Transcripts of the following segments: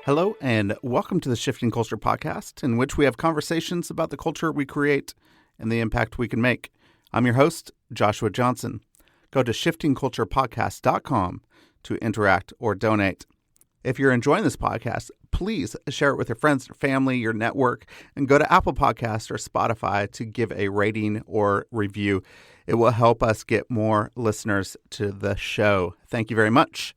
Hello, and welcome to the Shifting Culture podcast, in which we have conversations about the culture we create and the impact we can make. I'm your host, Joshua Johnson. Go to shiftingculturepodcast.com to interact or donate. If you're enjoying this podcast, please share it with your friends, your family, your network, and go to Apple Podcasts or Spotify to give a rating or review. It will help us get more listeners to the show. Thank you very much.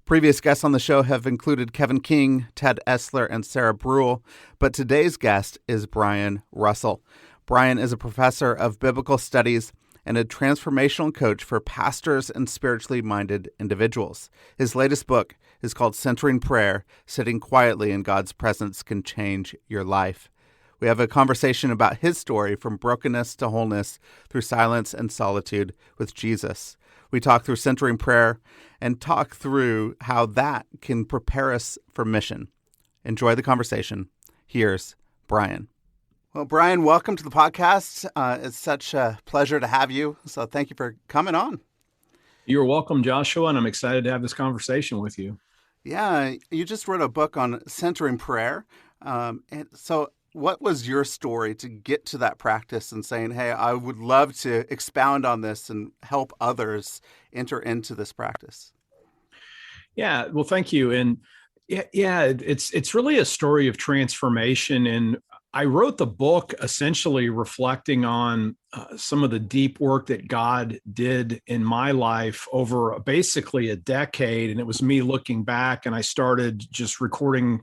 Previous guests on the show have included Kevin King, Ted Esler, and Sarah Brule, but today's guest is Brian Russell. Brian is a professor of biblical studies and a transformational coach for pastors and spiritually minded individuals. His latest book is called Centering Prayer: Sitting Quietly in God's Presence Can Change Your Life. We have a conversation about his story from brokenness to wholeness through silence and solitude with Jesus. We talk through centering prayer and talk through how that can prepare us for mission. Enjoy the conversation. Here's Brian. Well, Brian, welcome to the podcast. It's such a pleasure to have you. So thank you for coming on. You're welcome, Joshua, and I'm excited to have this conversation with you. Yeah, you just wrote a book on centering prayer. And so what was your story to get to that practice and saying, hey, I would love to expound on this and help others enter into this practice? Yeah, well, thank you. And it's really a story of transformation. And I wrote the book essentially reflecting on some of the deep work that God did in my life over basically a decade. And it was me looking back, and I started just recording.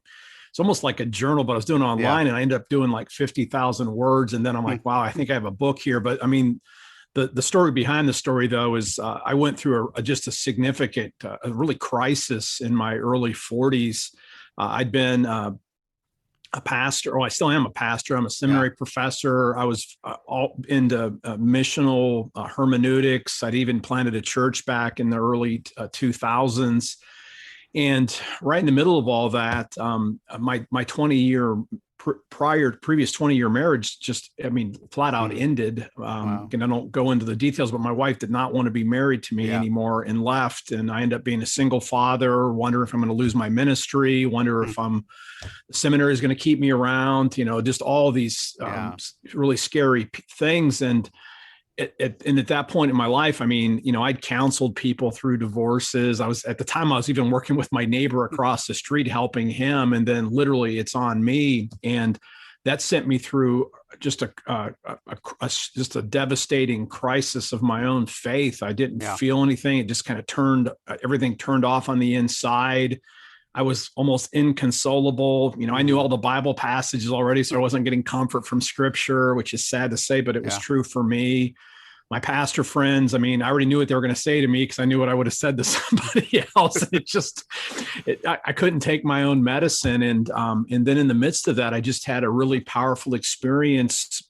It's almost like a journal, but I was doing it online, and I ended up doing like 50,000 words. And then I'm like, wow, I think I have a book here. But I mean, the story behind the story, though, is I went through just a significant, a really crisis in my early 40s. I'd been a pastor, or I still am a pastor. I'm a seminary professor. I was all into missional hermeneutics. I'd even planted a church back in the early 2000s. And right in the middle of all that, my 20-year previous 20-year marriage just, flat out ended. And I don't go into the details, but my wife did not want to be married to me anymore and left. And I ended up being a single father, wonder if I'm going to lose my ministry, wonder if the seminary is going to keep me around, just all these really scary things. And at that point in my life, I'd counseled people through divorces. At the time I was even working with my neighbor across the street, helping him. And then literally it's on me. And that sent me through just a devastating crisis of my own faith. I didn't feel anything. It just kind of everything turned off on the inside. I was almost inconsolable. I knew all the Bible passages already, so I wasn't getting comfort from scripture, which is sad to say, but it was true for me. My pastor friends, I already knew what they were going to say to me because I knew what I would have said to somebody else. I couldn't take my own medicine. And then in the midst of that, I just had a really powerful experience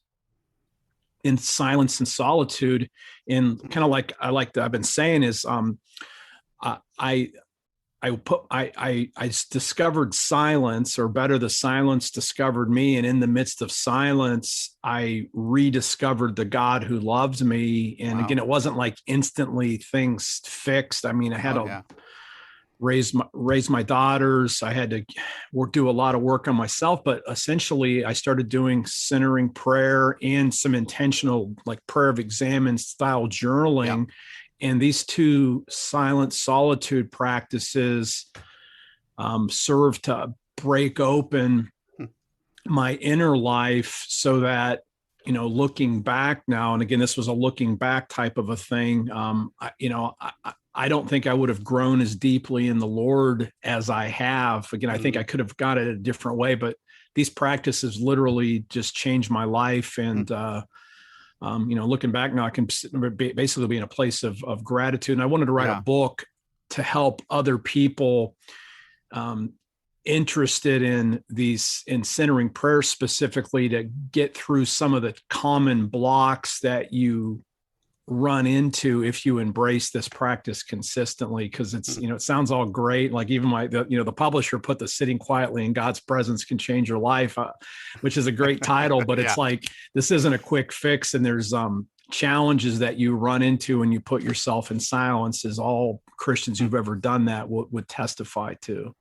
in silence and solitude. And kind of like I've been saying is, I discovered silence, or better, the silence discovered me. And in the midst of silence, I rediscovered the God who loved me. And again, it wasn't like instantly things fixed. I had to raise my daughters. I had to do a lot of work on myself, but essentially I started doing centering prayer and some intentional, like prayer of examine style journaling. And these two silent solitude practices serve to break open my inner life so that, looking back now, and again, this was a looking back type of a thing. I don't think I would have grown as deeply in the Lord as I have. Again, I think I could have got it a different way, but these practices literally just changed my life. And, looking back now, I can basically be in a place of gratitude. And I wanted to write a book to help other people interested in centering prayer specifically, to get through some of the common blocks that you run into if you embrace this practice consistently. Because it's, it sounds all great. Like even the publisher put the Sitting Quietly in God's Presence Can Change Your Life, which is a great title, but it's like, this isn't a quick fix. And there's challenges that you run into when you put yourself in silence, as all Christians who've ever done that would testify to.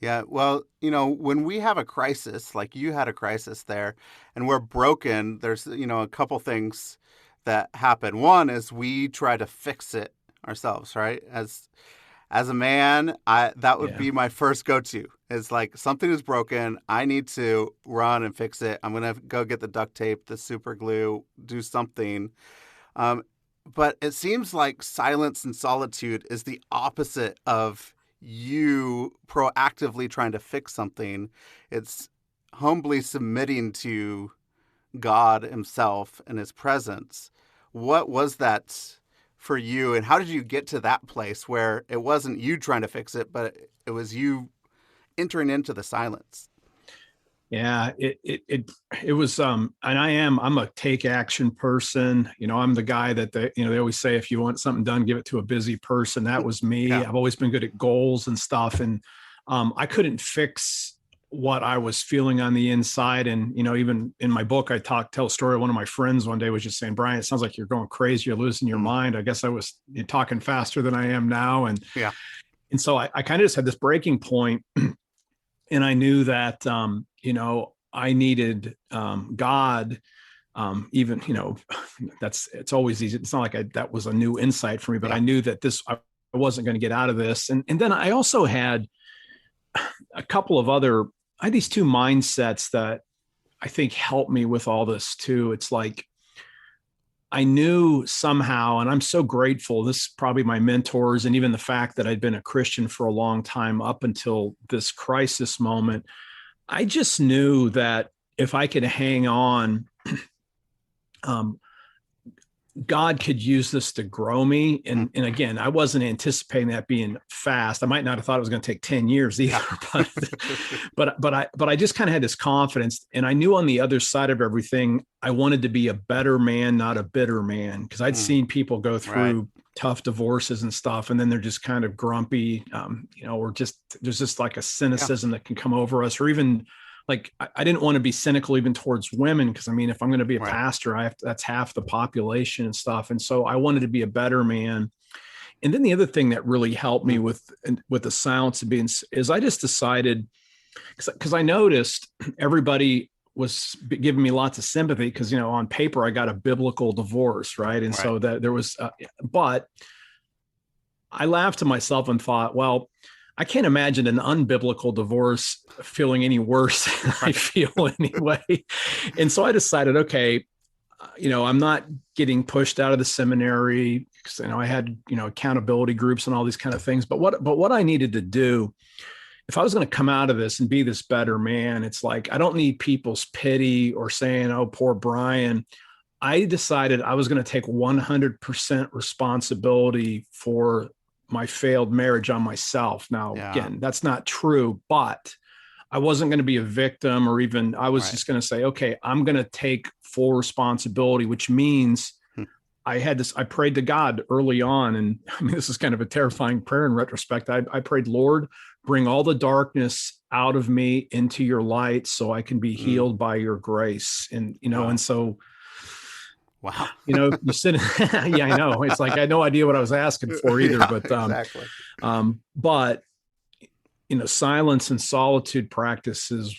Yeah. Well, when we have a crisis, like you had a crisis there, and we're broken, there's, a couple things that happen. One is we try to fix it ourselves, right? As a man, that would Yeah. be my first go-to. Is like something is broken, I need to run and fix it. I'm gonna go get the duct tape, the super glue, do something. Um, but it seems like silence and solitude is the opposite of you proactively trying to fix something. It's humbly submitting to God Himself and His presence. What was that for you, and how did you get to that place where it wasn't you trying to fix it, but it was you entering into the silence? Yeah, it was and I'm a take action person. I'm the guy that they always say, if you want something done, give it to a busy person. That was me. Yeah. I've always been good at goals and stuff, and I couldn't fix what I was feeling on the inside. And even in my book, I tell a story. One of my friends one day was just saying, "Brian, it sounds like you're going crazy. You're losing your mind." I guess I was talking faster than I am now, and Yeah. so I kind of just had this breaking point. And I knew that, I needed God. Even, it's always easy. It's not like that was a new insight for me, but Yeah. I knew that I wasn't going to get out of this. And then I also had a couple of I had these two mindsets that I think helped me with all this too. It's like, I knew somehow, and I'm so grateful, this is probably my mentors, and even the fact that I'd been a Christian for a long time up until this crisis moment, I just knew that if I could hang on, um, God could use this to grow me. And again, I wasn't anticipating that being fast. I might not have thought it was going to take 10 years either, but I just kind of had this confidence, and I knew on the other side of everything, I wanted to be a better man, not a bitter man. Cause I'd seen people go through tough divorces and stuff, and then they're just kind of grumpy, or there's just like a cynicism that can come over us, or even like, I didn't want to be cynical even towards women. Cause if I'm going to be a pastor, that's half the population and stuff. And so I wanted to be a better man. And then the other thing that really helped me with the silence of being is I just decided, cause I noticed everybody was giving me lots of sympathy. Cause, on paper, I got a biblical divorce. Right. And so that there was, but I laughed to myself and thought, well, I can't imagine an unbiblical divorce feeling any worse than I feel anyway. And so I decided, okay, I'm not getting pushed out of the seminary because I had, accountability groups and all these kind of things. But what I needed to do, if I was going to come out of this and be this better man, it's like, I don't need people's pity or saying, "Oh, poor Brian." I decided I was going to take 100% responsibility for my failed marriage on myself. Now, again, that's not true, but I wasn't going to be a victim, or even I was just going to say, okay, I'm going to take full responsibility, which means I prayed to God early on. And this is kind of a terrifying prayer in retrospect. I prayed, "Lord, bring all the darkness out of me into your light so I can be healed by your grace." And, and so, wow. You sit, yeah, I know. It's like, I had no idea what I was asking for either, but, exactly. But, silence and solitude practices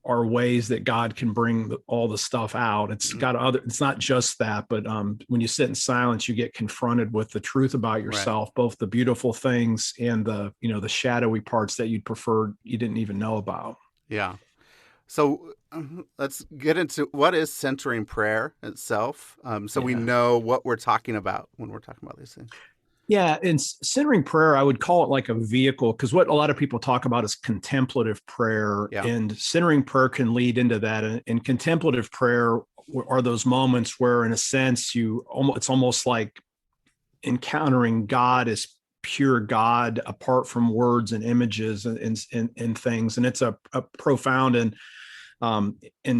are ways that God can bring all the stuff out. It's it's not just that, but, when you sit in silence, you get confronted with the truth about yourself, both the beautiful things and the shadowy parts that you didn't even know about. Yeah. So let's get into what is centering prayer itself, so we know what we're talking about when we're talking about these things. Yeah, and centering prayer, I would call it like a vehicle, because what a lot of people talk about is contemplative prayer, and centering prayer can lead into that. And contemplative prayer are those moments where, in a sense, it's almost like encountering God as pure God, apart from words and images and things. And it's a profound and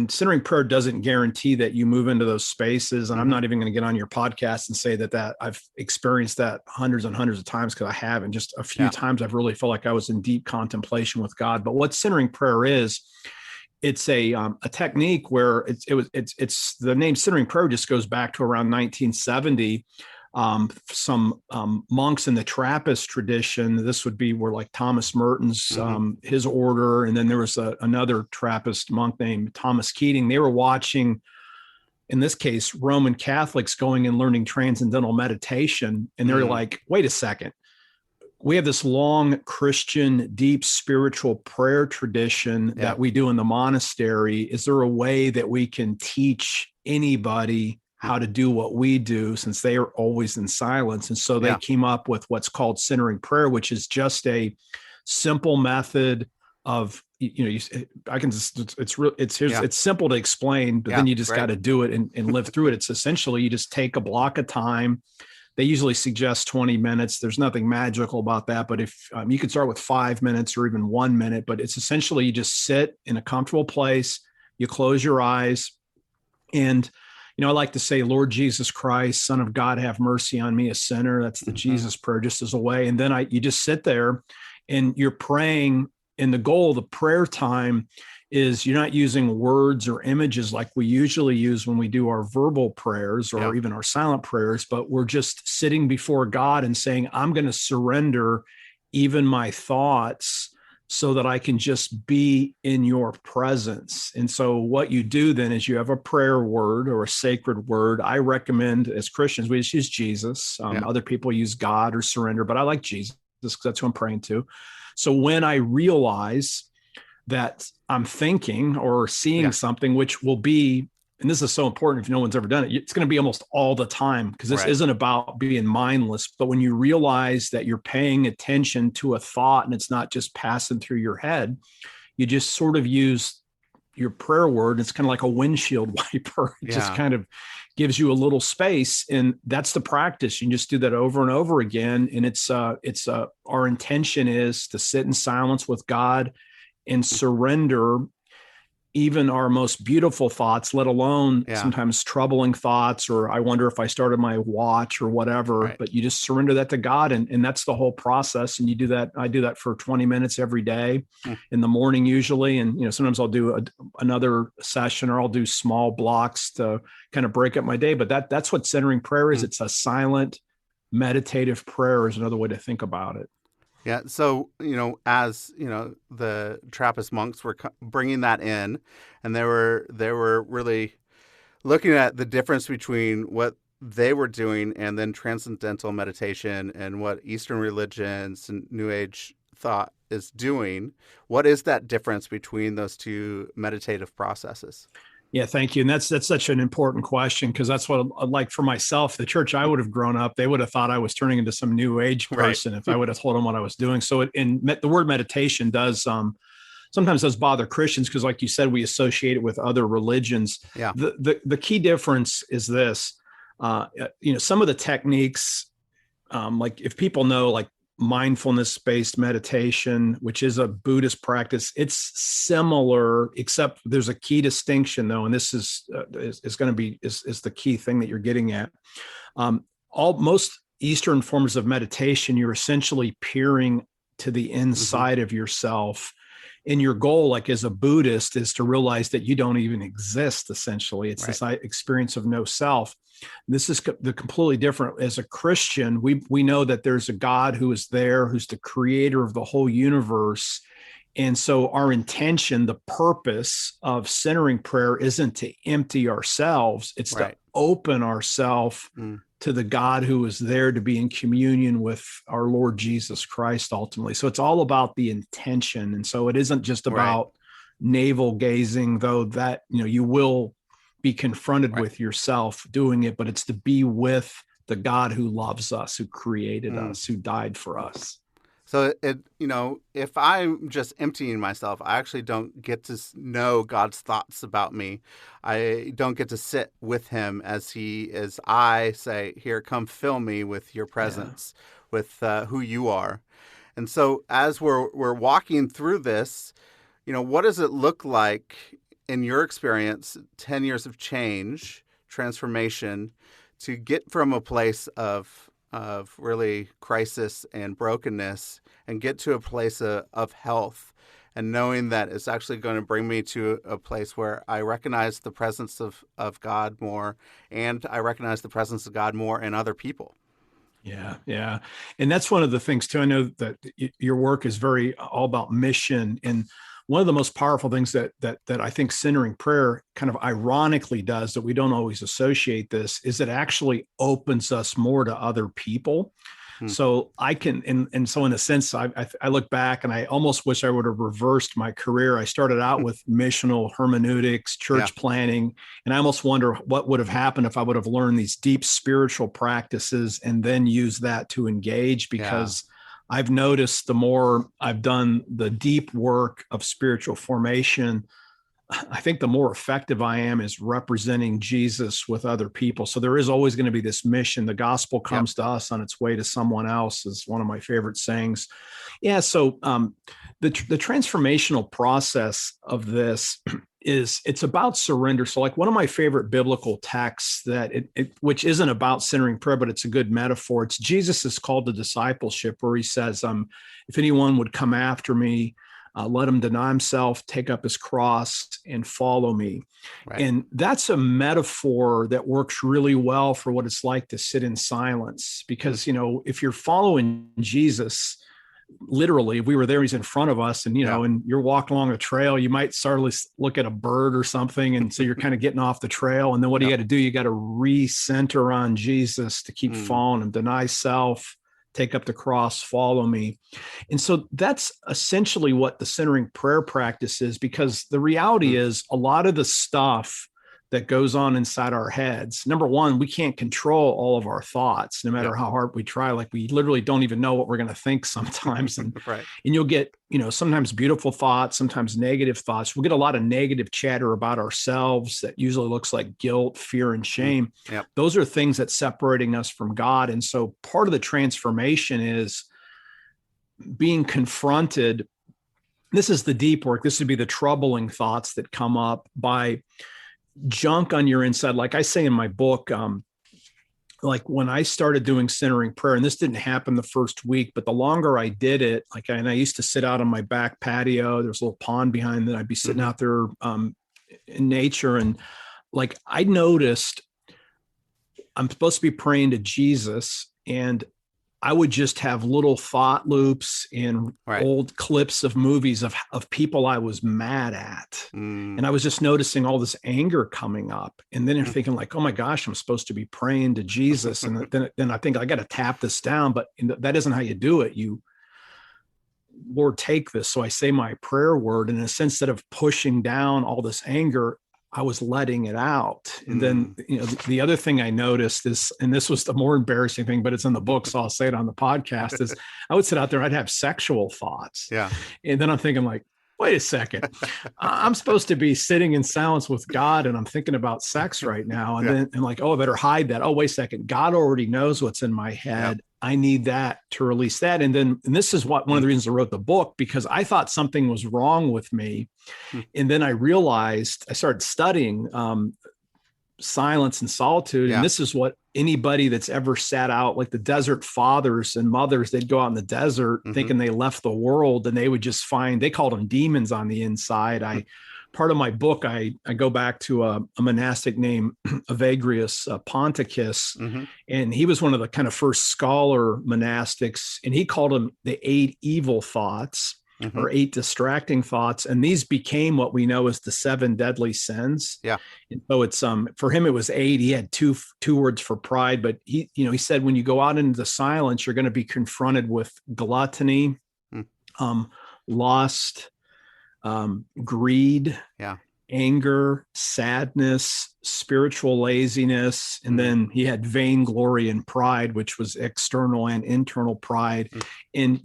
centering prayer doesn't guarantee that you move into those spaces. And I'm not even going to get on your podcast and say that I've experienced that hundreds and hundreds of times, because I haven't. Just a few times I've really felt like I was in deep contemplation with God. But what centering prayer is, it's a technique where it's the name centering prayer just goes back to around 1970. some monks in the Trappist tradition. This would be where like Thomas Merton's, his order. And then there was another Trappist monk named Thomas Keating. They were watching, in this case, Roman Catholics going and learning transcendental meditation. And they're like, wait a second. We have this long Christian, deep spiritual prayer tradition that we do in the monastery. Is there a way that we can teach anybody how to do what we do, since they are always in silence? And so they came up with what's called centering prayer, which is just a simple method of, it's simple to explain, but then you just got to do it and live through it. It's essentially, you just take a block of time. They usually suggest 20 minutes. There's nothing magical about that, but if you could start with 5 minutes or even 1 minute, but it's essentially you just sit in a comfortable place, you close your eyes, and I like to say, Lord Jesus Christ, Son of God, have mercy on me, a sinner. That's the Jesus prayer, just as a way. And then you just sit there and you're praying. And the goal of the prayer time is you're not using words or images like we usually use when we do our verbal prayers or even our silent prayers, but we're just sitting before God and saying, I'm going to surrender even my thoughts so that I can just be in your presence. And so what you do then is you have a prayer word or a sacred word. I recommend, as Christians, we just use Jesus. Other people use God or surrender, but I like Jesus because that's who I'm praying to. So when I realize that I'm thinking or seeing something, which will be, and this is so important if no one's ever done it, it's going to be almost all the time, because this isn't about being mindless. But when you realize that you're paying attention to a thought and it's not just passing through your head, you just sort of use your prayer word. It's kind of like a windshield wiper. It just kind of gives you a little space. And that's the practice. You can just do that over and over again. And our intention is to sit in silence with God and surrender even our most beautiful thoughts, let alone sometimes troubling thoughts, or I wonder if I started my watch or whatever, but you just surrender that to God. And that's the whole process. And you do that. I do that for 20 minutes every day in the morning, usually. And, sometimes I'll do another session, or I'll do small blocks to kind of break up my day. But that's what centering prayer is. It's a silent, meditative prayer is another way to think about it. Yeah. So, as, the Trappist monks were bringing that in, and they were really looking at the difference between what they were doing and then transcendental meditation and what Eastern religions and New Age thought is doing. What is that difference between those two meditative processes? Yeah, thank you. And that's such an important question, because that's what, like for myself, the church I would have grown up, they would have thought I was turning into some New Age person if I would have told them what I was doing. So the word meditation does sometimes does bother Christians, because like you said, we associate it with other religions. Yeah. The key difference is this, some of the techniques, like if people know, like mindfulness-based meditation, which is a Buddhist practice, it's similar, except there's a key distinction though, and this is going to be the key thing that you're getting at. Most Eastern forms of meditation, you're essentially peering to the inside of yourself. And your goal, like as a Buddhist, is to realize that you don't even exist, essentially. It's this experience of no self. This is the completely different. As a Christian, we know that there's a God who is there, who's the creator of the whole universe. And so our intention, the purpose of centering prayer isn't to empty ourselves. It's to open ourselves to the God who is there to be in communion with our Lord Jesus Christ, ultimately. So it's all about the intention. And so it isn't just about navel gazing, though that, you will be confronted with yourself doing it, but it's to be with the God who loves us, who created us, who died for us. So if I'm just emptying myself, I actually don't get to know God's thoughts about me. I don't get to sit with him as I say, here, come fill me with your presence, with who you are. And so as we're walking through this, what does it look like in your experience, 10 years of change, transformation, to get from a place of really crisis and brokenness and get to a place of health and knowing that it's actually going to bring me to a place where I recognize the presence of God more, and I recognize the presence of God more in other people. Yeah, yeah. And that's one of the things too. I know that your work is very all about mission. And one of the most powerful things that I think centering prayer kind of ironically does, that we don't always associate this, is it actually opens us more to other people. So I can, and so in a sense, I look back and I almost wish I would have reversed my career. I started out with missional hermeneutics, church planning, and I almost wonder what would have happened if I would have learned these deep spiritual practices and then used that to engage, because I've noticed the more I've done the deep work of spiritual formation, I think the more effective I am is representing Jesus with other people. So there is always going to be this mission. The gospel comes to us on its way to someone else, is one of my favorite sayings. Yeah. So the transformational process of this it's about surrender. So like one of my favorite biblical texts that which isn't about centering prayer, but it's a good metaphor. It's Jesus' call to discipleship, where he says, if anyone would come after me, let him deny himself, take up his cross, and follow me. Right. And that's a metaphor that works really well for what it's like to sit in silence. Because, if you're following Jesus, literally, if we were there, he's in front of us, and, and you're walking along a trail, you might start to look at a bird or something. And so you're kind of getting off the trail. And then what do you got to do? You got to recenter on Jesus to keep following him, deny self, take up the cross, follow me. And so that's essentially what the centering prayer practice is, because the reality is a lot of the stuff that goes on inside our heads, number one, we can't control all of our thoughts, no matter how hard we try. Like, we literally don't even know what we're going to think sometimes. And, and you'll get, sometimes beautiful thoughts, sometimes negative thoughts. We'll get a lot of negative chatter about ourselves that usually looks like guilt, fear, and shame. Those are things that's separating us from God. And so part of the transformation is being confronted. This is the deep work. This would be the troubling thoughts that come up by junk on your inside. Like I say in my book, like when I started doing centering prayer, and this didn't happen the first week, but the longer I did it, and I used to sit out on my back patio, there's a little pond behind that. I'd be sitting out there in nature. And like, I noticed I'm supposed to be praying to Jesus, and I would just have little thought loops and old clips of movies of people I was mad at. And I was just noticing all this anger coming up. And then you're thinking like, oh my gosh, I'm supposed to be praying to Jesus. And then I think I got to tap this down, but that isn't how you do it. Lord, take this. So I say my prayer word, and in a sense, instead of pushing down all this anger, I was letting it out. And then, the other thing I noticed is, and this was the more embarrassing thing, but it's in the book, so I'll say it on the podcast, is I would sit out there, I'd have sexual thoughts. And then I'm thinking like, wait a second, I'm supposed to be sitting in silence with God, and I'm thinking about sex right now. And then I'm like, oh, I better hide that. Oh, wait a second. God already knows what's in my head. I need that to release that. And this is one of the reasons I wrote the book, because I thought something was wrong with me. And then I realized, I started studying silence and solitude. And this is what anybody that's ever sat out, like the desert fathers and mothers, they'd go out in the desert thinking they left the world, and they would just find, they called them demons on the inside. Part of my book, I go back to a monastic named Evagrius Ponticus, and he was one of the kind of first scholar monastics, and he called them the 8 evil thoughts, or 8 distracting thoughts. And these became what we know as the 7 deadly sins. And so it's, for him, it was 8. He had two words for pride, but he said, when you go out into the silence, you're going to be confronted with gluttony, lust, greed, anger, sadness, spiritual laziness. And then he had vainglory and pride, which was external and internal pride. And,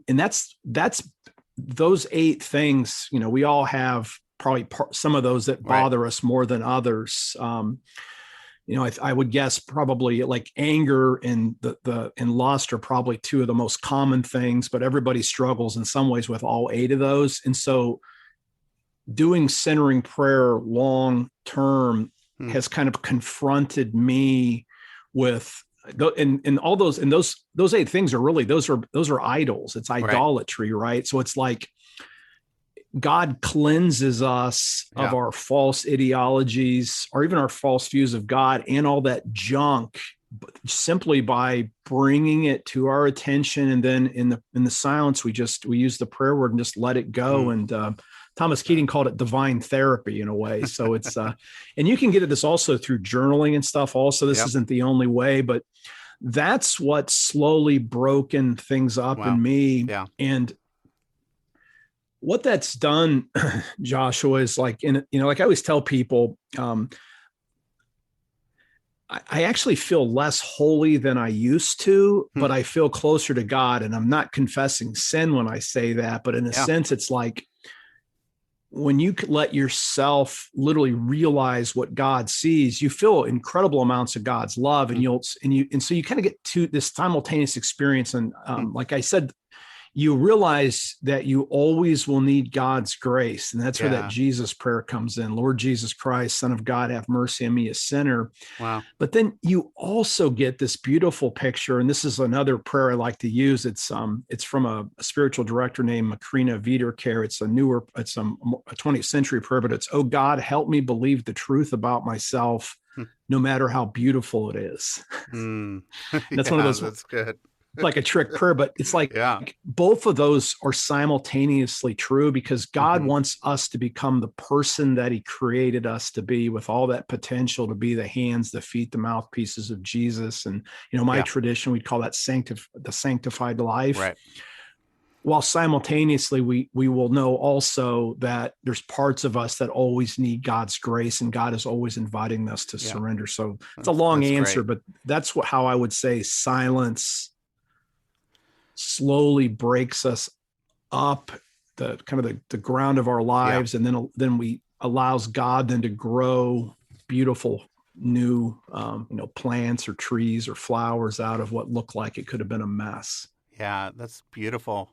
that's those 8 things, we all have probably some of those that bother us more than others. I would guess probably like anger and and lust are probably 2 of the most common things, but everybody struggles in some ways with all 8 of those. And so doing centering prayer long term has kind of confronted me with, and all those, and those 8 things are really, those are idols. It's idolatry, right? So it's like, God cleanses us of our false ideologies or even our false views of God and all that junk simply by bringing it to our attention. And then in the silence, we use the prayer word and just let it go. And Thomas Keating called it divine therapy in a way. So it's, and you can get at this also through journaling and stuff. Also, this isn't the only way, but that's what slowly broken things up in me. Yeah. And what that's done, Joshua, is like, like I always tell people, I actually feel less holy than I used to, but I feel closer to God. And I'm not confessing sin when I say that, but in a sense, it's like when you let yourself literally realize what God sees, you feel incredible amounts of God's love, and so you kind of get to this simultaneous experience. And like I said, you realize that you always will need God's grace. And that's where that Jesus prayer comes in. Lord Jesus Christ, Son of God, have mercy on me, a sinner. Wow. But then you also get this beautiful picture. And this is another prayer I like to use. It's from a spiritual director named Macrina Viderkar. It's a 20th century prayer, but it's, oh God, help me believe the truth about myself, no matter how beautiful it is. That's one of those. That's good. Like a trick prayer, but it's like both of those are simultaneously true, because God wants us to become the person that he created us to be, with all that potential to be the hands, the feet, the mouthpieces of Jesus. And, my tradition, we'd call that the sanctified life. Right. While simultaneously, we will know also that there's parts of us that always need God's grace, and God is always inviting us to surrender. So it's a long answer, but that's how I would say silence slowly breaks us up the kind of the ground of our lives. And then we allows God then to grow beautiful new, plants or trees or flowers out of what looked like it could have been a mess. Yeah, that's beautiful.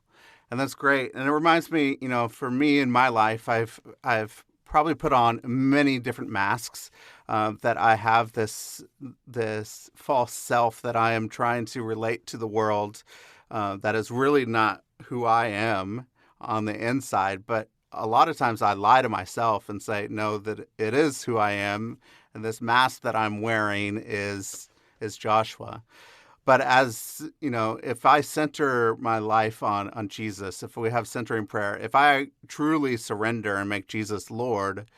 And that's great. And it reminds me, for me in my life, I've probably put on many different masks, that I have this false self that I am trying to relate to the world, that is really not who I am on the inside. But a lot of times I lie to myself and say, no, that it is who I am. And this mask that I'm wearing is Joshua. But as, if I center my life on Jesus, if we have centering prayer, if I truly surrender and make Jesus Lord,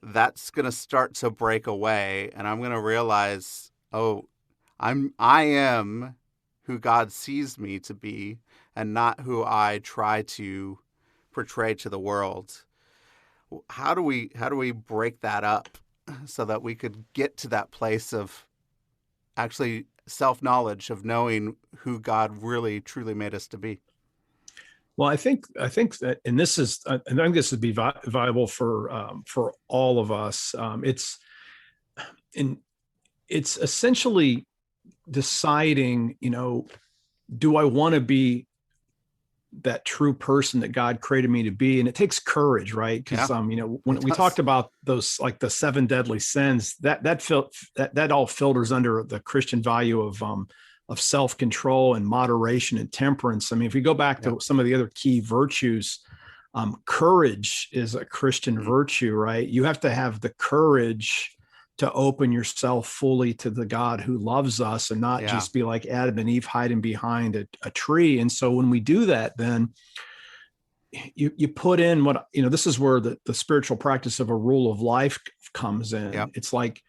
that's going to start to break away. And I'm going to realize, I am who God sees me to be, and not who I try to portray to the world. How do we break that up so that we could get to that place of actually self-knowledge, of knowing who God really truly made us to be? Well, I think that, and this is, and I think this would be viable for all of us. It's essentially deciding, do I want to be that true person that God created me to be? And it takes courage, right? Because when we talked about those, like the 7 deadly sins, that all filters under the Christian value of self-control and moderation and temperance. I mean, if we go back to some of the other key virtues, courage is a Christian virtue, right? You have to have the courage to open yourself fully to the God who loves us, and not just be like Adam and Eve hiding behind a tree. And so when we do that, then you put in what, this is where the spiritual practice of a rule of life comes in. Yep. It's like,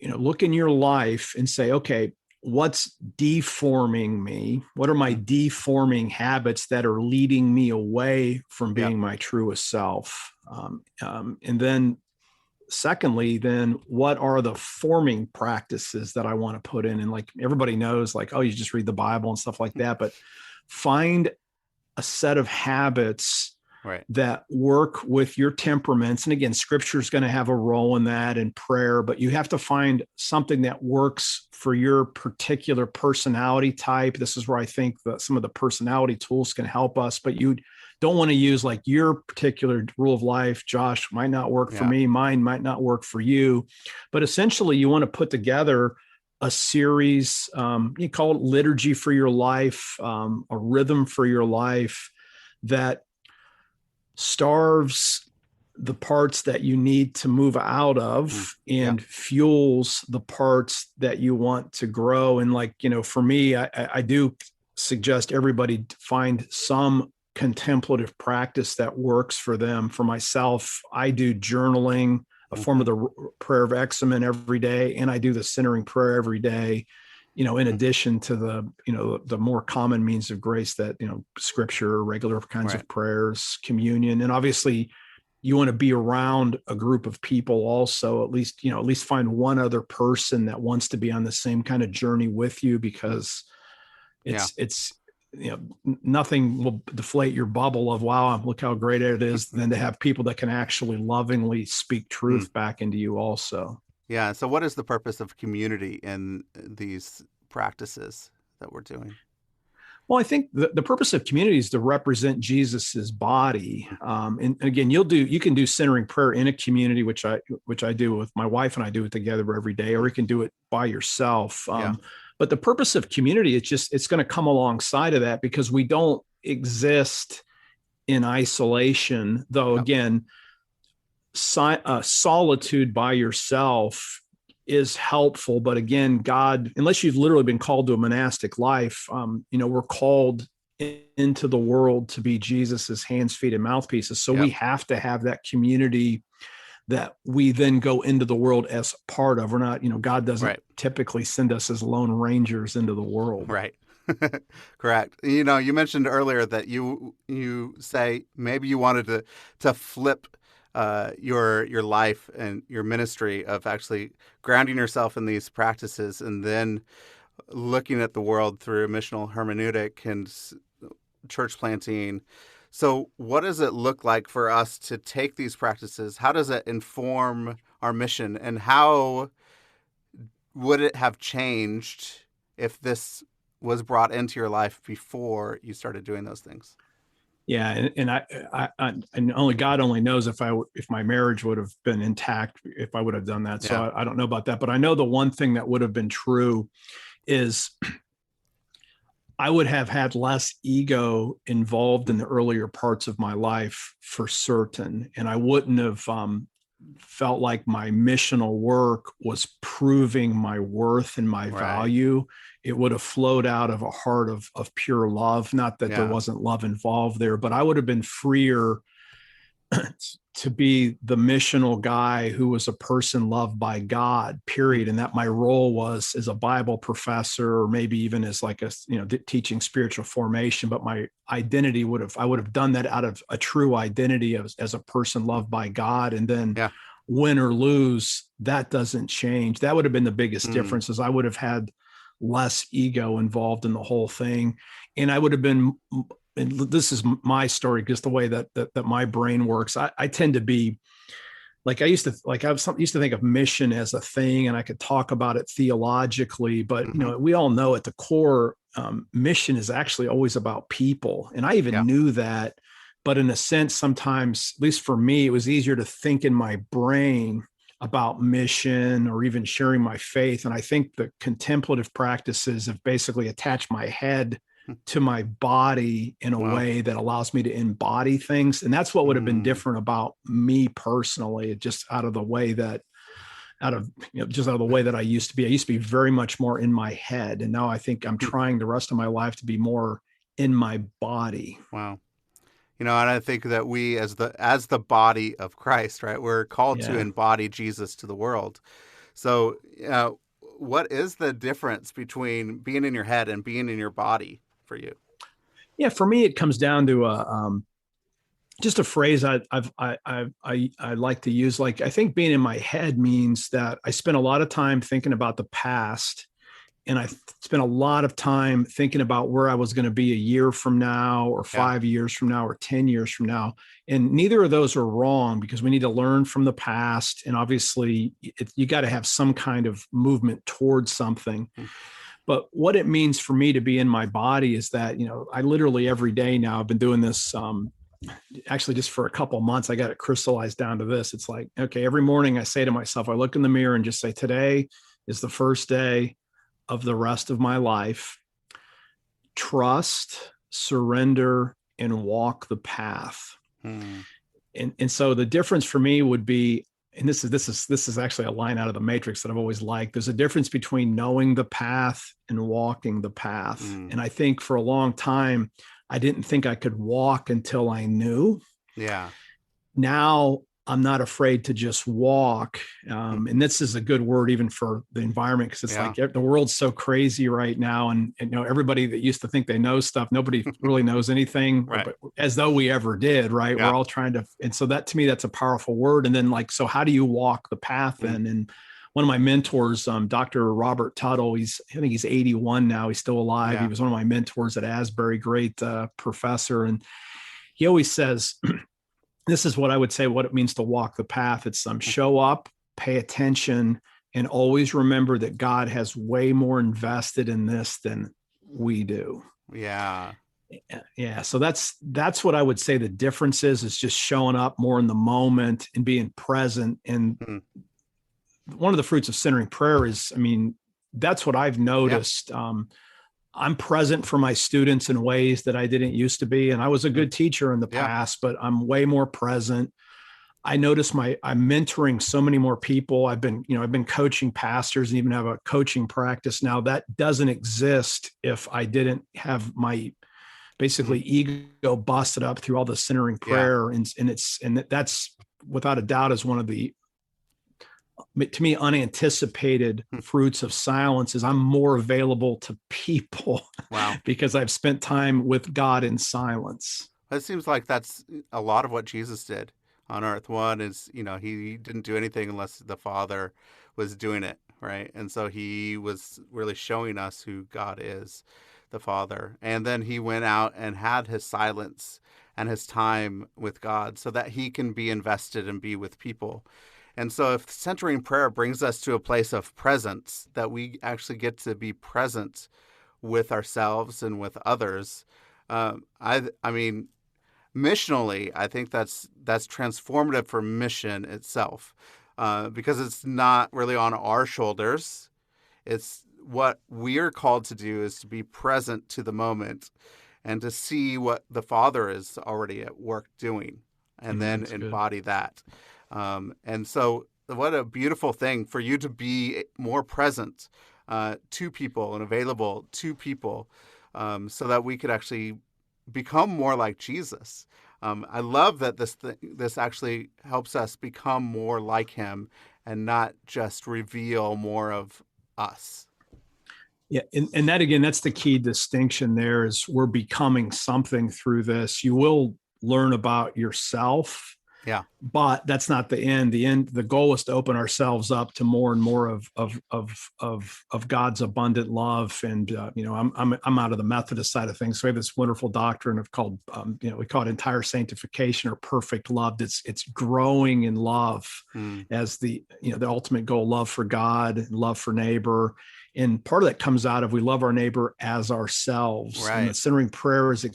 look in your life and say, okay, what's deforming me? What are my deforming habits that are leading me away from being my truest self? And then secondly, then what are the forming practices that I want to put in? And like everybody knows, like, you just read the Bible and stuff like that, but find a set of habits that work with your temperaments. And again, scripture is going to have a role in that, and prayer, but you have to find something that works for your particular personality type. This is where I think that some of the personality tools can help us, but you don't want to use like your particular rule of life. Josh, might not work for me. Mine might not work for you, but essentially you want to put together a series, you call it liturgy for your life, a rhythm for your life that starves the parts that you need to move out of and fuels the parts that you want to grow. And like, for me, I do suggest everybody find some contemplative practice that works for them. For myself, I do journaling, a form of the prayer of examen every day, and I do the centering prayer every day, in addition to the more common means of grace that, scripture, regular kinds of prayers, communion. And obviously you want to be around a group of people also, at least find one other person that wants to be on the same kind of journey with you, because it's nothing will deflate your bubble of, wow, look how great it is, than to have people that can actually lovingly speak truth back into you also. Yeah. So what is the purpose of community in these practices that we're doing? Well, I think the purpose of community is to represent Jesus's body. And again, you can do centering prayer in a community, which I do with my wife, and I do it together every day, or you can do it by yourself. But the purpose of community, it's going to come alongside of that, because we don't exist in isolation, though. Again, solitude by yourself is helpful. But again, God, unless you've literally been called to a monastic life, we're called into the world to be Jesus's hands, feet, and mouthpieces. So we have to have that community that we then go into the world as part of. We're not, God doesn't typically send us as lone rangers into the world. Right. Correct. You mentioned earlier that you say maybe you wanted to flip your life and your ministry of actually grounding yourself in these practices and then looking at the world through missional hermeneutic and church planting. So what does it look like for us to take these practices? How does it inform our mission? And how would it have changed if this was brought into your life before you started doing those things? Yeah, and I and only God only knows if my marriage would have been intact if I would have done that. So I don't know about that, but I know the one thing that would have been true is I would have had less ego involved in the earlier parts of my life for certain, and I wouldn't have felt like my missional work was proving my worth and my value. It would have flowed out of a heart of pure love. Not that there wasn't love involved there, but I would have been freer to be the missional guy who was a person loved by God, period. And that my role was as a Bible professor, or maybe even as like teaching spiritual formation. But my identity I would have done that out of a true identity as a person loved by God. And then win or lose, that doesn't change. That would have been the biggest difference, is I would have had less ego involved in the whole thing. And I would have been, and this is my story, because the way that my brain works, I tend to be like, I used to think of mission as a thing, and I could talk about it theologically, but we all know at the core, mission is actually always about people. And I even knew that, but in a sense, sometimes, at least for me, it was easier to think in my brain about mission or even sharing my faith. And I think the contemplative practices have basically attached my head to my body in a way that allows me to embody things. And that's what would have been different about me personally, just out of the way that I used to be. I used to be very much more in my head. And now I think I'm trying the rest of my life to be more in my body. Wow. And I think that we as the body of Christ, right, we're called to embody Jesus to the world. So what is the difference between being in your head and being in your body for you? Yeah, for me, it comes down to just a phrase I like to use. Like, I think being in my head means that I spend a lot of time thinking about the past, and I spent a lot of time thinking about where I was going to be a year from now, or 5 years from now, or 10 years from now. And neither of those are wrong, because we need to learn from the past. And obviously you got to have some kind of movement towards something. But what it means for me to be in my body is that, I literally every day now, I've been doing this, actually just for a couple of months, I got it crystallized down to this. It's like, okay, every morning I say to myself, I look in the mirror and just say, today is the first day of the rest of my life. Trust, surrender, and walk the path. Hmm. And so the difference for me would be, and this is actually a line out of the Matrix that I've always liked. There's a difference between knowing the path and walking the path. Mm. And I think for a long time, I didn't think I could walk until I knew. Yeah. Now I'm not afraid to just walk. Hmm. And this is a good word even for the environment, because it's Yeah. like the world's so crazy right now. And everybody that used to think they know stuff, nobody really knows anything, Right. but as though we ever did, right? Yeah. We're all trying to, and so that to me, that's a powerful word. And then like, so how do you walk the path then? And one of my mentors, Dr. Robert Tuttle, I think he's 81 now. He's still alive. Yeah. He was one of my mentors at Asbury, great professor. And he always says, this is what I would say, what it means to walk the path. It's show up, pay attention, and always remember that God has way more invested in this than we do. Yeah. Yeah. So that's what I would say the difference is just showing up more in the moment and being present. And Hmm. one of the fruits of centering prayer is, I mean, that's what I've noticed. Yeah. I'm present for my students in ways that I didn't used to be. And I was a good teacher in the past, but I'm way more present. I notice I'm mentoring so many more people. I've been coaching pastors and even have a coaching practice now. That doesn't exist if I didn't have my basically ego busted up through all the centering prayer. And that's without a doubt is one of the, to me, unanticipated fruits of silence. Is I'm more available to people. Wow. Because I've spent time with God in silence. It seems like that's a lot of what Jesus did on earth. One is, he didn't do anything unless the Father was doing it, right? And so he was really showing us who God is, the Father. And then he went out and had his silence and his time with God so that he can be invested and be with people. And so if centering prayer brings us to a place of presence, that we actually get to be present with ourselves and with others, I mean, missionally, I think that's transformative for mission itself, because it's not really on our shoulders. It's what we are called to do is to be present to the moment and to see what the Father is already at work doing, and then embody that. And so what a beautiful thing for you to be more present to people and available to people, so that we could actually become more like Jesus. I love that this actually helps us become more like him and not just reveal more of us. Yeah. And that, again, that's the key distinction there is we're becoming something through this. You will learn about yourself. Yeah. But that's not the end. The goal is to open ourselves up to more and more of God's abundant love. And I'm out of the Methodist side of things. So we have this wonderful doctrine of called we call it entire sanctification or perfect love. It's growing in love as the ultimate goal: love for God, love for neighbor. And part of that comes out of we love our neighbor as ourselves. Right. And the centering prayer is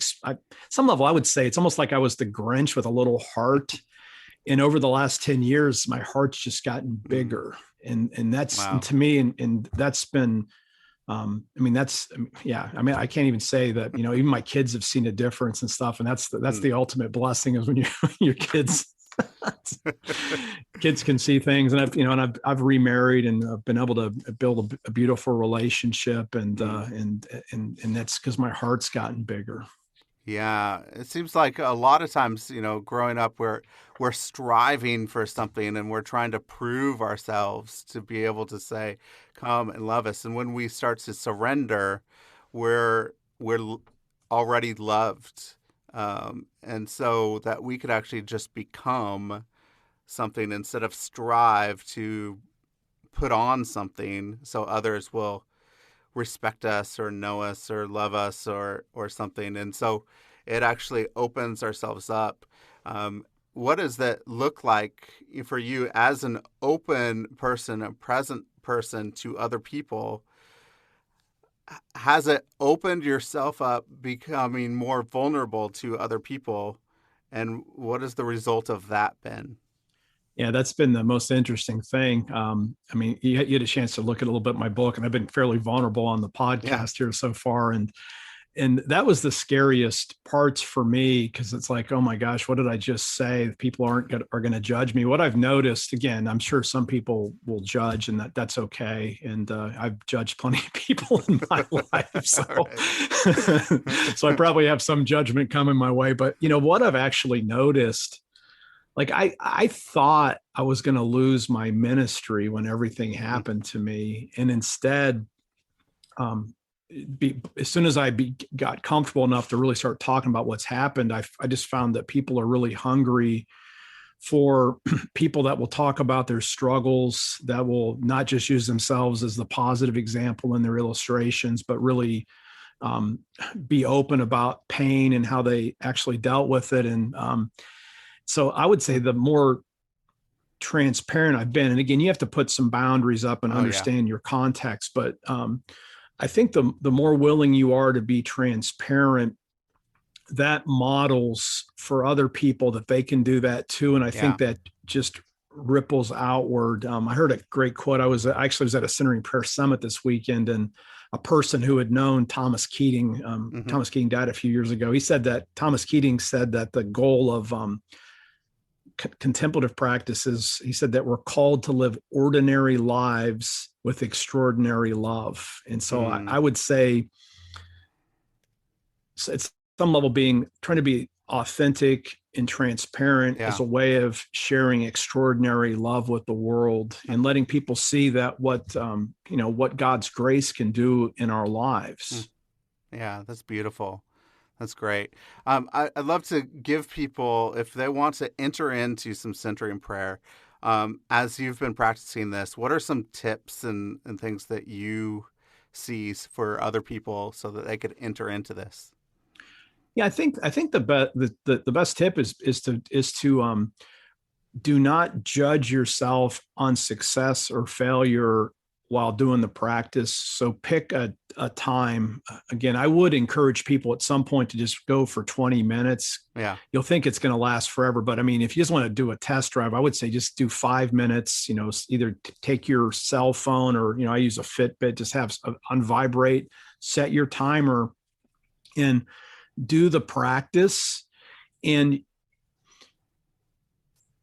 some level, I would say it's almost like I was the Grinch with a little heart. And over the last 10 years, my heart's just gotten bigger. And that's to me, and that's been, I can't even say that, even my kids have seen a difference and stuff. And that's the ultimate blessing is when your kids, kids can see things. And I've remarried and I've been able to build a beautiful relationship. And that's because my heart's gotten bigger. Yeah, it seems like a lot of times, growing up, we're striving for something and we're trying to prove ourselves to be able to say, "Come and love us." And when we start to surrender, we're already loved, and so that we could actually just become something instead of strive to put on something so others will respect us or know us or love us or something. And so it actually opens ourselves up. What does that look like for you as an open person, a present person to other people? Has it opened yourself up, becoming more vulnerable to other people? And what has the result of that been? Yeah, that's been the most interesting thing. You had a chance to look at a little bit of my book, and I've been fairly vulnerable on the podcast here so far. And and that was the scariest parts for me, because it's like, oh my gosh, what did I just say? People are going to judge me. What I've noticed, again, I'm sure some people will judge, and that's okay. And I've judged plenty of people in my life, so so I probably have some judgment coming my way. But what I've actually noticed, like I thought I was going to lose my ministry when everything happened to me, and instead, as soon as I got comfortable enough to really start talking about what's happened, I just found that people are really hungry for people that will talk about their struggles, that will not just use themselves as the positive example in their illustrations, but really be open about pain and how they actually dealt with it. And so I would say the more transparent I've been, and again, you have to put some boundaries up and understand your context, but I think the more willing you are to be transparent, that models for other people that they can do that too. And I think that just ripples outward. I heard a great quote. I was at a Centering Prayer Summit this weekend, and a person who had known Thomas Keating, Thomas Keating died a few years ago. Thomas Keating said that the goal of contemplative practices, he said that we're called to live ordinary lives with extraordinary love. And so I would say it's some level trying to be authentic and transparent as a way of sharing extraordinary love with the world and letting people see that what God's grace can do in our lives. Yeah, that's beautiful. That's great. I'd love to give people, if they want to enter into some centering prayer, as you've been practicing this, what are some tips and things that you see for other people so that they could enter into this? Yeah, I think the best tip is to do not judge yourself on success or failure while doing the practice. So pick a time. Again, I would encourage people at some point to just go for 20 minutes. Yeah. You'll think it's going to last forever. But I mean, if you just want to do a test drive, I would say just do 5 minutes, either take your cell phone or, I use a Fitbit, just have on vibrate, set your timer and do the practice. And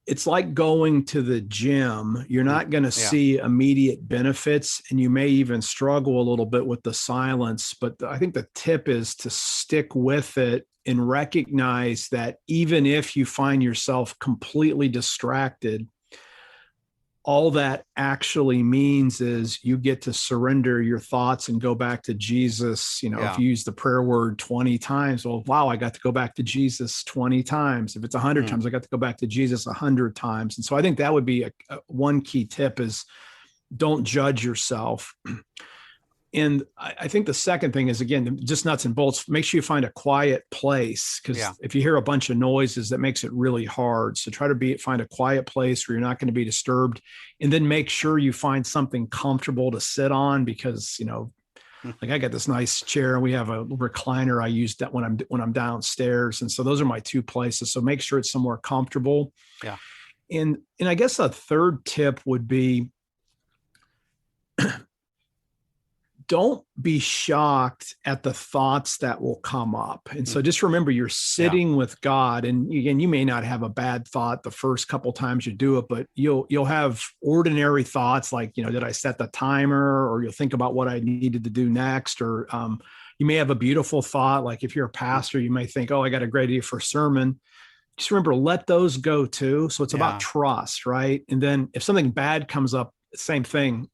it's like going to the gym. You're not going to see immediate benefits, and you may even struggle a little bit with the silence. But I think the tip is to stick with it and recognize that even if you find yourself completely distracted, all that actually means is you get to surrender your thoughts and go back to Jesus. If you use the prayer word 20 times, well, wow, I got to go back to Jesus 20 times. If it's 100 times, I got to go back to Jesus 100 times. And so I think that would be one key tip is don't judge yourself. And I think the second thing is, again, just nuts and bolts, make sure you find a quiet place, because if you hear a bunch of noises, that makes it really hard. So try to find a quiet place where you're not going to be disturbed, and then make sure you find something comfortable to sit on, because, like I got this nice chair and we have a recliner. I use that when I'm downstairs. And so those are my two places. So make sure it's somewhere comfortable. Yeah. And I guess a third tip would be, don't be shocked at the thoughts that will come up. And so just remember, you're sitting with God, and again, you may not have a bad thought the first couple times you do it, but you'll have ordinary thoughts like, did I set the timer? Or you'll think about what I needed to do next. Or you may have a beautiful thought. Like if you're a pastor, you may think, oh, I got a great idea for a sermon. Just remember, let those go too. So it's about trust, right? And then if something bad comes up, same thing.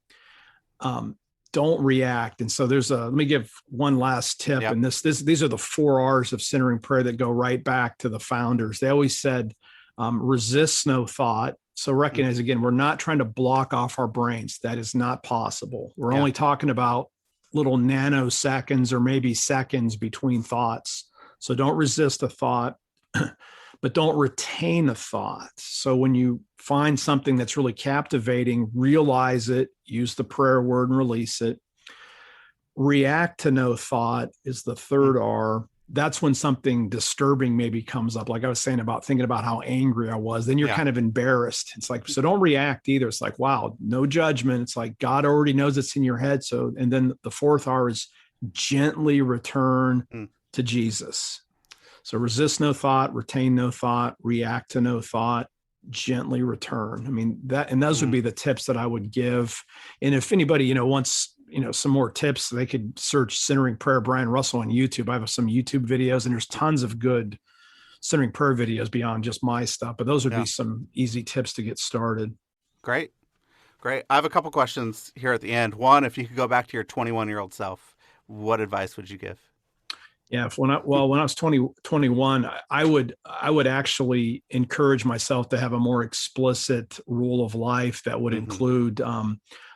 Don't react. And so let me give one last tip. And these are the 4 R's of centering prayer that go right back to the founders. They always said, resist no thought. So recognize, again, we're not trying to block off our brains. That is not possible. We're only talking about little nanoseconds or maybe seconds between thoughts. So don't resist a thought, but don't retain a thought. So when you find something that's really captivating, realize it, use the prayer word and release it. React to no thought is the third R. That's when something disturbing maybe comes up. Like I was saying about thinking about how angry I was, then you're kind of embarrassed. It's like, so don't react either. It's like, wow, no judgment. It's like God already knows it's in your head. So, and then the fourth R is gently return Mm. to Jesus. So resist no thought, retain no thought, react to no thought, gently return. I mean, those would be the tips that I would give. And if anybody, wants, some more tips, they could search Centering Prayer Brian Russell on YouTube. I have some YouTube videos, and there's tons of good centering prayer videos beyond just my stuff, but those would be some easy tips to get started. Great. I have a couple questions here at the end. One, if you could go back to your 21-year-old self, what advice would you give? Yeah. When I was 21, I would actually encourage myself to have a more explicit rule of life that would include,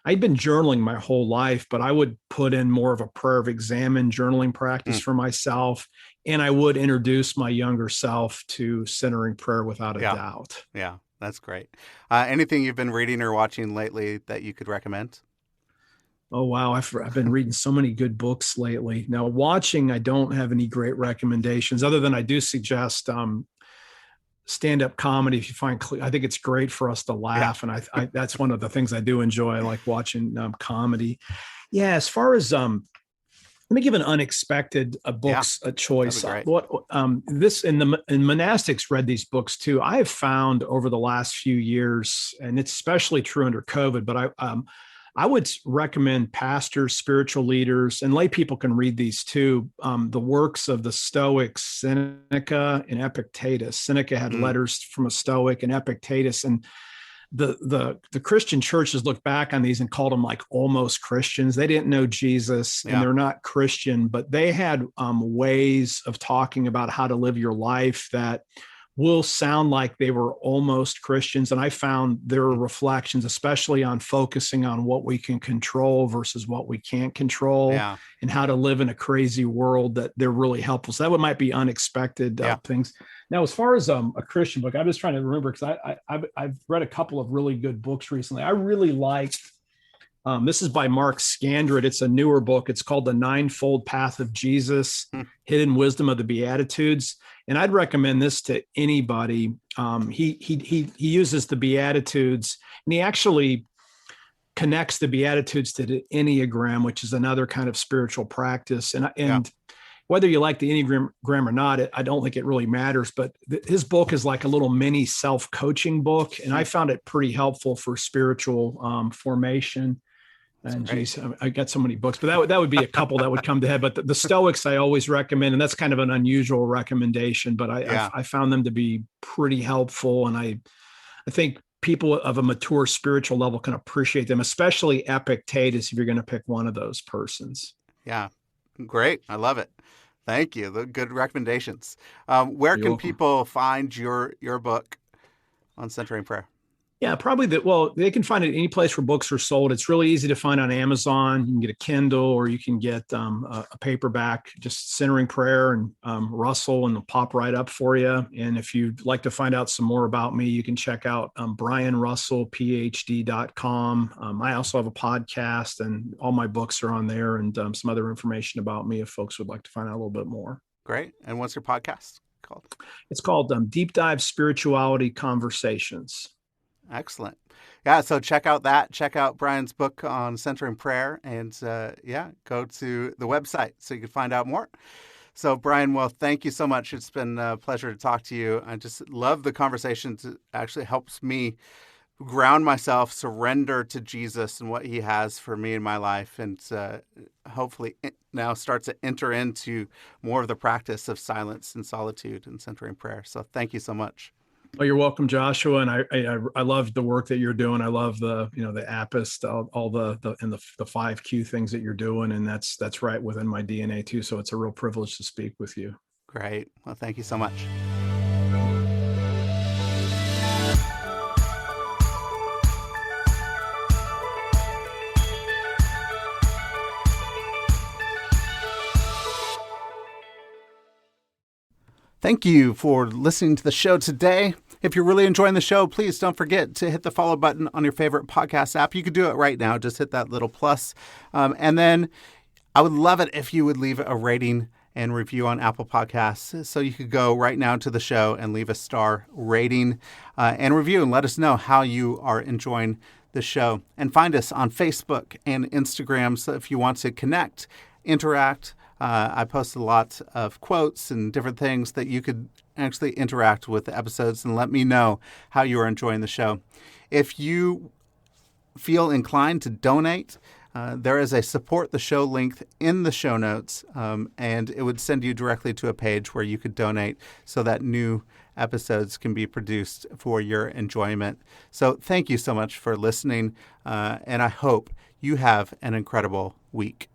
I'd been journaling my whole life, but I would put in more of a prayer of examine journaling practice for myself. And I would introduce my younger self to centering prayer without a doubt. Yeah, that's great. Anything you've been reading or watching lately that you could recommend? Oh, wow. I've been reading so many good books lately. Now, watching, I don't have any great recommendations other than I do suggest stand-up comedy. If you find, I think it's great for us to laugh. And I that's one of the things I do enjoy. I like watching comedy. Yeah. As far as, let me give an unexpected books a choice. This and monastics read these books too. I have found over the last few years, and it's especially true under COVID, but I would recommend pastors, spiritual leaders, and lay people can read these too. The works of the Stoics, Seneca and Epictetus. Seneca had letters from a Stoic, and Epictetus, and the Christian churches looked back on these and called them like almost Christians. They didn't know Jesus, and they're not Christian, but they had ways of talking about how to live your life that will sound like they were almost Christians. And I found there are reflections, especially on focusing on what we can control versus what we can't control, and how to live in a crazy world, that they're really helpful. So that might be unexpected things. Now, as far as a Christian book, I'm just trying to remember, because I've read a couple of really good books recently. I really like, this is by Mark Scandrett. It's a newer book. It's called The Ninefold Path of Jesus, Hidden Wisdom of the Beatitudes. And I'd recommend this to anybody. He uses the Beatitudes, and he actually connects the Beatitudes to the Enneagram, which is another kind of spiritual practice. And whether you like the Enneagram or not, I don't think it really matters. But his book is like a little mini self-coaching book, and I found it pretty helpful for spiritual formation. And geez, I got so many books, but that would be a couple that would come to head. But the Stoics I always recommend, and that's kind of an unusual recommendation, but I found them to be pretty helpful. And I think people of a mature spiritual level can appreciate them, especially Epictetus, if you're going to pick one of those persons. Yeah, great. I love it. Thank you. The good recommendations. Where can people find your book on centering prayer? Yeah, probably they can find it any place where books are sold. It's really easy to find on Amazon. You can get a Kindle, or you can get a paperback, just Centering Prayer and Russell, and they'll pop right up for you. And if you'd like to find out some more about me, you can check out brianrussellphd.com. I also have a podcast, and all my books are on there, and some other information about me if folks would like to find out a little bit more. Great. And what's your podcast called? It's called Deep Dive Spirituality Conversations. Excellent. Yeah, so check out that. Check out Brian's book on centering prayer, and go to the website so you can find out more. So, Brian, well, thank you so much. It's been a pleasure to talk to you. I just love the conversation. It actually helps me ground myself, surrender to Jesus and what he has for me in my life, and hopefully now start to enter into more of the practice of silence and solitude and centering prayer. So thank you so much. Well, you're welcome, Joshua. And I love the work that you're doing. I love the Apist, all the 5Q things that you're doing. And that's right within my DNA too. So it's a real privilege to speak with you. Great. Well, thank you so much. Thank you for listening to the show today. If you're really enjoying the show, please don't forget to hit the follow button on your favorite podcast app. You could do it right now. Just hit that little plus. And then I would love it if you would leave a rating and review on Apple Podcasts. So you could go right now to the show and leave a star rating and review, and let us know how you are enjoying the show. And find us on Facebook and Instagram. So if you want to connect interact. I post a lot of quotes and different things that you could actually interact with the episodes and let me know how you are enjoying the show. If you feel inclined to donate, there is a support the show link in the show notes, and it would send you directly to a page where you could donate so that new episodes can be produced for your enjoyment. So thank you so much for listening, and I hope you have an incredible week.